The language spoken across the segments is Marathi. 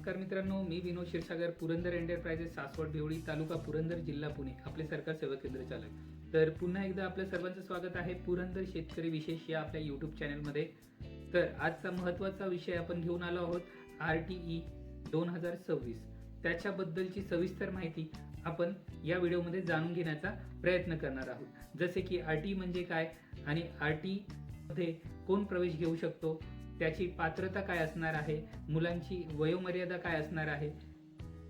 नमस्कार मित्रांनो, मी विनोद क्षीरसागर, पुरंदर एंटरप्राइजेस, सासवड देवळी, तालुका पुरंदर, जिल्हा पुणे, आपले सरकार सेवा केंद्र चालक। तर पुन्हा एकदा आपल्या सर्वांचं स्वागत आहे पुरंदर शेतकरी विशेष या आपल्या यूट्यूब चॅनलमध्ये। तर आजचा महत्त्वाचा विषय आपण घेऊन आलो आहोत RTE 2026। त्याच्याबद्दलची सविस्तर माहिती आपण या व्हिडिओमध्ये जाणून घेण्याचा प्रयत्न करणार आहोत। जसे की RTE म्हणजे काय आणि RTE मध्ये कोण प्रवेश घेऊ शकतो, त्याची पात्रता काय असणार आहे, मुलांची वयोमर्यादा काय असणार आहे,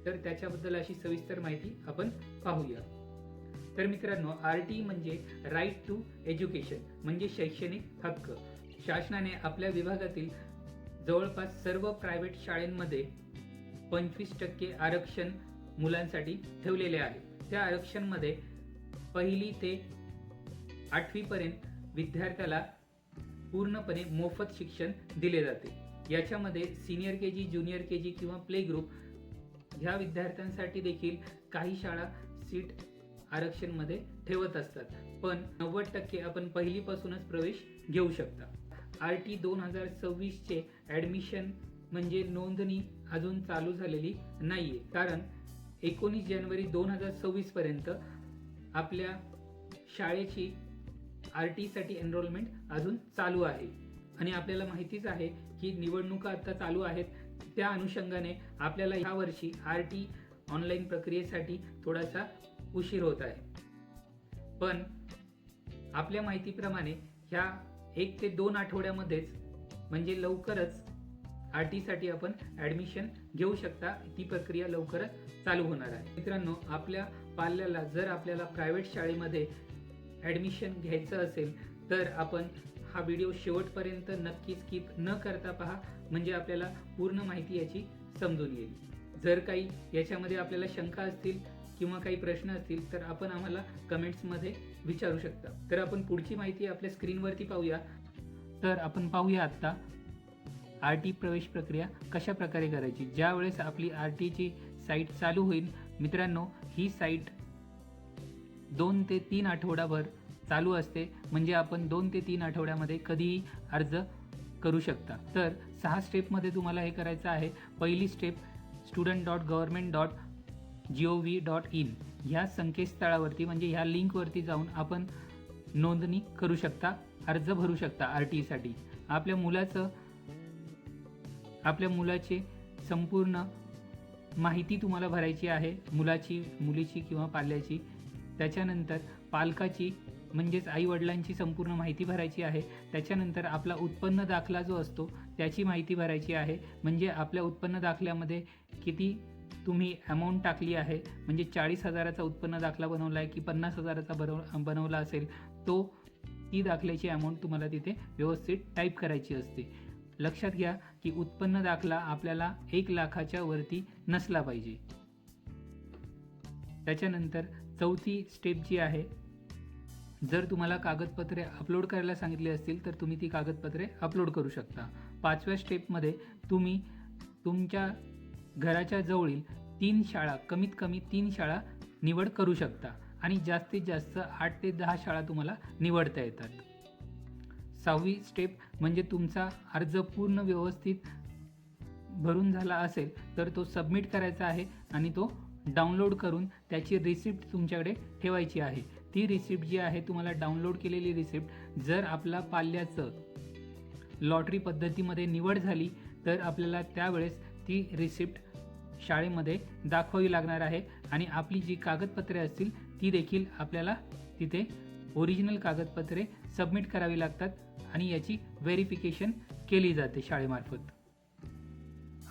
तर त्याच्याबद्दल अशी सविस्तर माहिती आपण पाहूया। तर मित्रांनो, RTE म्हणजे राईट टू एज्युकेशन म्हणजे शैक्षणिक हक्क। शासनाने आपल्या विभागातील जवळपास सर्व प्रायव्हेट शाळांमध्ये 25% आरक्षण मुलांसाठी ठेवलेले आहे। त्या आरक्षणमध्ये 1ली ते 8वी पर्यंत विद्यार्थ्याला पूर्णपणे मोफत शिक्षण दिले जाते। याच्यामध्ये सीनियर KG, ज्युनियर KG किंवा प्ले ग्रुप ह्या विद्यार्थ्यांसाठी देखील काही शाळा सीट आरक्षणमध्ये ठेवत असतात, पण 90% आपण पहिलीपासूनच प्रवेश घेऊ शकता। RTE 2026 चे ॲडमिशन म्हणजे नोंदणी अजून चालू झालेली नाहीये, कारण 19 जानेवारी 2026 पर्यंत आपल्या शाळेची RTE साठी एनरोलमेंट अजून चालू आहे। आणि आपल्याला माहितीच आहे की निवडणुका आता चालू आहेत, त्या अनुषंगाने आपल्याला या वर्षी RTE ऑनलाईन प्रक्रियेसाठी थोडासा उशीर होत आहे। पण आपल्या माहितीप्रमाणे ह्या 1 ते 2 आठवड्यामध्येच म्हणजे लवकरच RTE साठी आपण ॲडमिशन घेऊ शकता। ती प्रक्रिया लवकरच चालू होणार आहे। मित्रांनो, आपल्या पाल्याला जर आपल्याला प्रायव्हेट शाळेमध्ये ॲडमिशन घ्यायचं असेल तर आपण हा व्हिडिओ शेवटपर्यंत नक्की स्किप न करता पहा, म्हणजे आपल्याला पूर्ण माहिती याची समजून येईल। जर काही याच्यामध्ये आपल्याला शंका असतील किंवा काही प्रश्न असतील तर आपण आम्हाला कमेंट्समध्ये विचारू शकता। तर आपण पुढची माहिती आपल्या स्क्रीनवरती पाहूया। तर आपण पाहूया आता RTE प्रवेश प्रक्रिया कशा प्रकारे करायची। ज्या वेळेस आपली RTE ची साईट चालू होईल मित्रांनो, ही साईट 2 ते 3 आठवडाभर चालू असते, म्हणजे आपण 2 ते 3 आठवड्यामध्ये कधीही अर्ज करू शकता। तर 6 स्टेपमध्ये तुम्हाला हे करायचं आहे। पहिली स्टेप student.government.gov.in ह्या संकेतस्थळावरती म्हणजे ह्या लिंकवरती जाऊन आपण नोंदणी करू शकता, अर्ज भरू शकता RTE साठी। आपल्या मुलाचे संपूर्ण माहिती तुम्हाला भरायची आहे, मुलाची, मुलीची किंवा पाल्याची। त्याच्यानंतर पालकाची म्हणजेच आई वडिलांची संपूर्ण माहिती भरायची आहे। त्याच्यानंतर आपला उत्पन्न दाखला जो असतो त्याची माहिती भरायची आहे, म्हणजे आपल्या उत्पन्न दाखल्यामध्ये किती तुम्ही अमाऊंट टाकली आहे, म्हणजे 40,000चा उत्पन्न दाखला बनवला आहे की 50,000चा बनवला असेल, ती दाखल्याची अमाऊंट तुम्हाला तिथे व्यवस्थित टाईप करायची असते। लक्षात घ्या की उत्पन्न दाखला आपल्याला 1 लाखाच्या वरती नसला पाहिजे। त्याच्यानंतर चौथी स्टेप जी आहे, जर तुम्हाला कागदपत्रे अपलोड करायला सांगितले असतील तर तुम्ही ती कागदपत्रे अपलोड करू शकता। 5व्या स्टेपमध्ये तुम्ही तुमच्या घराच्या जवळील 3 शाळा, कमीत कमी 3 शाळा निवड करू शकता आणि जास्तीत जास्त 8 ते 10 शाळा तुम्हाला निवडता येतात। 6वी स्टेप म्हणजे तुमचा अर्ज पूर्ण व्यवस्थित भरून झाला असेल तर तो सबमिट करायचा आहे आणि तो डाउनलोड करून त्याची रिसिप्ट तुमच्याकडे ठेवायची आहे। ती रिसिप्ट जी आहे, तुम्हाला डाउनलोड केलेली रिसिप्ट, जर आपला पाल्याचं लॉटरी पद्धतीमध्ये निवड झाली तर आपल्याला त्यावेळेस ती रिसिप्ट शाळेमध्ये दाखवावी लागणार आहे आणि आपली जी कागदपत्रे असतील ती देखील आपल्याला तिथे ओरिजिनल कागदपत्रे सबमिट करावी लागतात आणि याची व्हेरिफिकेशन केली जाते शाळेमार्फत।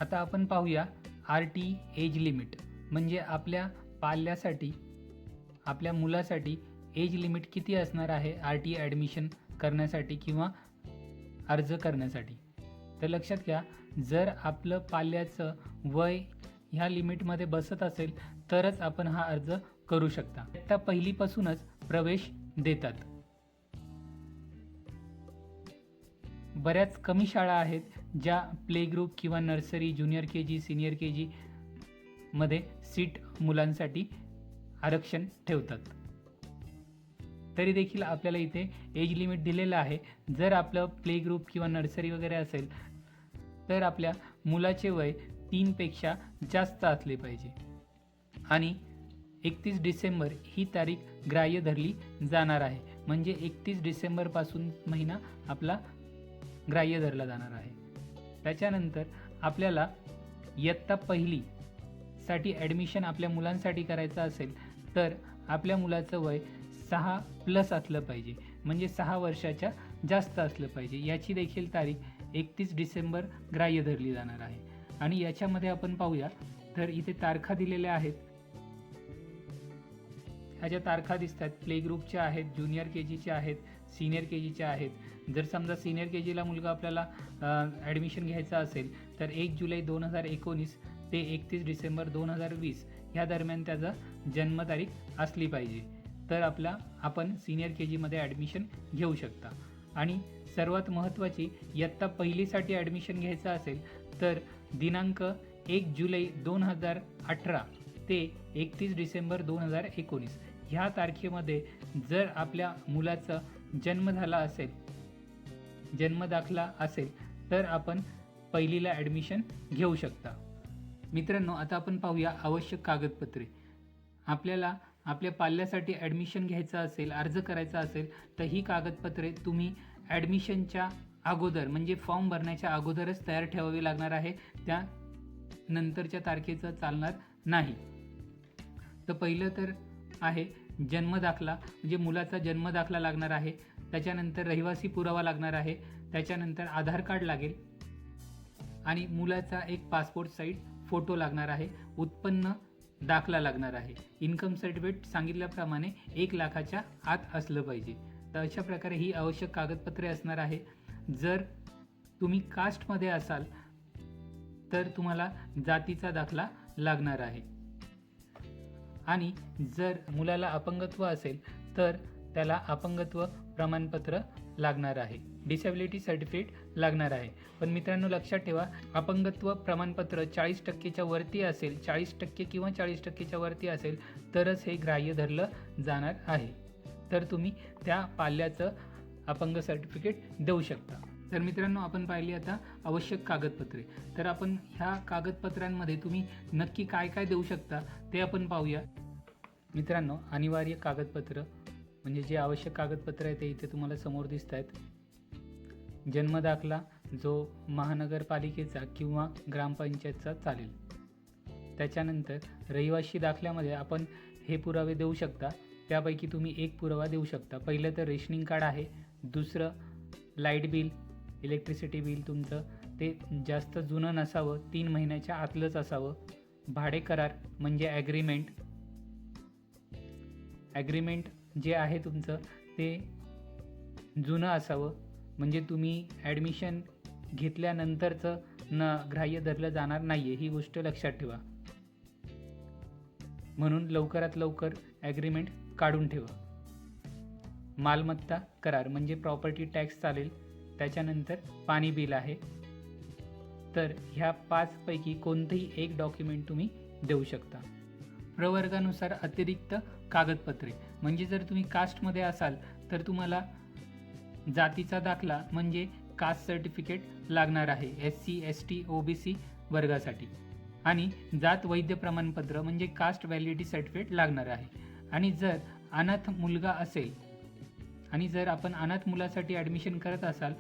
आता आपण पाहूया RTE एज लिमिट, म्हणजे आपल्या पाल्यासाठी, आपल्या मुलासाठी एज लिमिट किती असणार आहे RTE ॲडमिशन करण्यासाठी किंवा अर्ज करण्यासाठी। तर लक्षात घ्या, जर आपलं पाल्याचं वय ह्या लिमिटमध्ये बसत असेल तरच आपण हा अर्ज करू शकता। आता पहिलीपासूनच प्रवेश देतात। बऱ्याच कमी शाळा आहेत ज्या प्ले ग्रुप किंवा nursery, junior KG, senior KG मध्ये सीट मुलांसाठी आरक्षण ठेवतात। तरी देखील आपल्याला इथे एज लिमिट दिलेलं आहे। जर आपलं प्ले ग्रुप किंवा नर्सरी वगैरे असेल तर आपल्या मुलाचे वय 3पेक्षा जास्त असले पाहिजे आणि 31 डिसेंबर ही तारीख ग्राह्य धरली जाणार आहे. म्हणजे 31 डिसेंबरपासून महिना आपला ग्राह्य धरला जाणार आहे. त्याच्यानंतर आपल्याला इयत्ता पहिली साठी ॲडमिशन आपल्या मुलांसाठी करायचं असेल तर आपल्या मुलाचं वय 6+ असलं पाहिजे, म्हणजे 6 वर्षाच्या जास्त असलं पाहिजे. याची देखील तारीख 31 डिसेंबर ग्राह्य धरली जाणार आहे. आणि याच्यामध्ये आपण पाहूया तर इथे तारखा दिलेल्या आहेत. ह्या तारखा दिसतात प्ले ग्रुपच्या आहेत, ज्युनियर KGच्या आहेत, सिनियर KGच्या आहेत. जर समजा सिनियर KGला मुलगा आपल्याला ॲडमिशन घ्यायचं असेल तर 1 जुलै 2019 ते 31 डिसेंबर 2020 ह्या दरम्यान त्याचा जन्मतारीख असली पाहिजे, तर आपण सिनियर KGमध्ये ॲडमिशन घेऊ शकता. आणि सर्वात महत्त्वाची, इयत्ता पहिलीसाठी ॲडमिशन घ्यायचं असेल तर दिनांक 1 जुलै 2018 ते 31 डिसेंबर 2019 ह्या तारखेमध्ये जर आपल्या मुलाचा जन्म झाला असेल, जन्मदाखला असेल, तर आपण पहिलीला ॲडमिशन घेऊ शकता. मित्रांनो, आता आपण पाहूया आवश्यक कागदपत्रे. आपल्याला आपल्या पाल्यासाठी ॲडमिशन घ्यायचं असेल, अर्ज करायचा असेल तर ही कागदपत्रे तुम्ही ॲडमिशनच्या अगोदर म्हणजे फॉर्म भरण्याच्या अगोदरच तयार ठेवावी लागणार आहे, त्या नंतरच्या तारखेचं चालणार नाही. तर पहिलं तर आहे जन्मदाखला, म्हणजे मुलाचा जन्मदाखला लागणार आहे. त्याच्यानंतर रहिवासी पुरावा लागणार आहे. त्याच्यानंतर आधार कार्ड लागेल आणि मुलाचा एक पासपोर्ट साईज फोटो लागणार आहे. उत्पन्न दाखला लागणार आहे. इन्कम सर्टिफिकेट सांगितल्याप्रमाणे 1 लाखाच्या आत असलं पाहिजे. तर अशा प्रकारे ही आवश्यक कागदपत्रे असणार आहे. जर तुम्ही कास्टमध्ये असाल तर तुम्हाला जातीचा दाखला लागणार आहे. आणि जर मुलाला अपंगत्व असेल तर त्याला अपंगत्व प्रमाणपत्र लागणार आहे, डिसेबिलिटी सर्टिफिकेट लागणार आहे. पण मित्रांनो, लक्षात ठेवा, अपंगत्व प्रमाणपत्र 40%च्या वरती असेल, 40% किंवा 40%च्या वरती असेल तरच हे ग्राह्य धरलं जाणार आहे. तर तुम्ही त्या पाल्याचं अपंग सर्टिफिकेट देऊ शकता. तर मित्रांनो, आपण पाहिली आता आवश्यक कागदपत्रे. तर आपण ह्या कागदपत्रांमध्ये तुम्ही नक्की काय काय देऊ शकता ते आपण पाहूया. मित्रांनो, अनिवार्य कागदपत्र म्हणजे जे आवश्यक कागदपत्र आहे ते इथे तुम्हाला समोर दिसत आहेत. जन्मदाखला जो महानगरपालिकेचा किंवा ग्रामपंचायतचा चालेल. त्याच्यानंतर रहिवासी दाखल्यामध्ये आपण हे पुरावे देऊ शकता. त्यापैकी तुम्ही एक पुरावा देऊ शकता. पहिलं तर रेशनिंग कार्ड आहे. दुसरं लाईट बिल, इलेक्ट्रिसिटी बिल तुमचं ते जास्त जुनं नसावं, 3 महिन्याच्या आतलंच असावं. भाडे करार म्हणजे ॲग्रीमेंट जे आहे तुमचं ते जुनं असावं, म्हणजे तुम्ही ॲडमिशन घेतल्यानंतरचं ग्राह्य धरलं जाणार नाही आहे, ही गोष्ट लक्षात ठेवा. म्हणून लवकरात लवकर ॲग्रीमेंट काढून ठेवा. मालमत्ता करार म्हणजे प्रॉपर्टी टॅक्स चालेल. त्याच्यानंतर पाणी बिल आहे. तर ह्या 5 पैकी कोणतंही एक डॉक्युमेंट तुम्ही देऊ शकता. प्रवर्गानुसार अतिरिक्त कागदपत्रे म्हणजे जर तुम्ही कास्टमध्ये असाल तर तुम्हाला जातीचा दाखला म्हणजे कास्ट सर्टिफिकेट लागणार आहे SC ST OBC वर्गासाठी. आणि जात वैद्य प्रमाणपत्र म्हणजे कास्ट व्हॅलिडिटी सर्टिफिकेट लागणार आहे. आणि जर अनाथ मुलगा असेल आणि जर आपण अनाथ मुलासाठी ॲडमिशन करत असाल,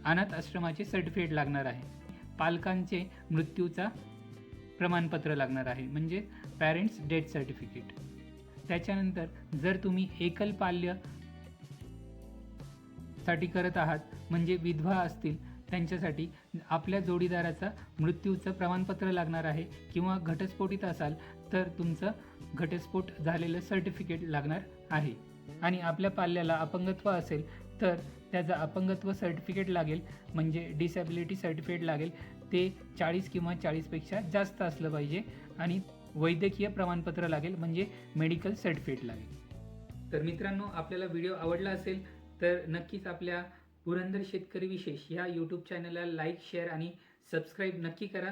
अनाथ आश्रमाचे सर्टिफिकेट लागणार आहे. पालकांचे मृत्यूचा प्रमाणपत्र लागणार आहे म्हणजे पॅरेंट्स डेथ सर्टिफिकेट. त्याच्यानंतर जर तुम्ही एकल पाल्य साठी करत आहात म्हणजे विधवा असतील त्यांच्यासाठी आपल्या जोडीदाराचा मृत्यूचं प्रमाणपत्र लागणार आहे. किंवा घटस्फोटित असाल तर तुमचं घटस्फोट झालेलं सर्टिफिकेट लागणार आहे. आणि आपल्या पाल्याला अपंगत्व असेल तर त्याचं अपंगत्व सर्टिफिकेट लागेल म्हणजे डिसेबिलिटी सर्टिफिकेट लागेल. ते 40 किंवा 40पेक्षा जास्त असलं पाहिजे. आणि वैद्यकीय प्रमाणपत्र लागेल म्हणजे मेडिकल सर्टिफिकेट लागेल. तर मित्रांनो, आपल्याला व्हिडिओ आवडला असेल तर नक्कीच आपल्या पुरंदर शेतकरी विशेष ह्या यूट्यूब चॅनलला लाईक, शेअर आणि सबस्क्राईब नक्की करा.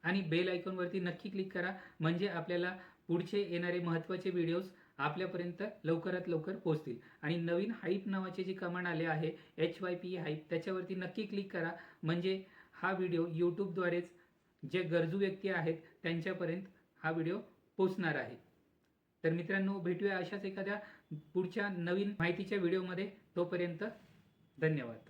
आणि बेल आयकॉनवरती नक्की क्लिक करा म्हणजे आपल्याला पुढचे येणारे महत्त्वाचे व्हिडिओज आपल्यापर्यंत लवकरात लवकर पोहोचतील. आणि नवीन हाईप नावाचे जे कमांड आले आहे HYP हाईप, त्याच्यावरती नक्की क्लिक करा म्हणजे हा व्हिडिओ यूट्यूबद्वारेच जे गरजू व्यक्ती आहेत त्यांच्यापर्यंत हा व्हिडिओ पोहोचणार आहे. तर मित्रांनो, भेटूया अशाच एखाद्या पुढच्या नवीन माहितीच्या व्हिडिओमध्ये. तोपर्यंत धन्यवाद.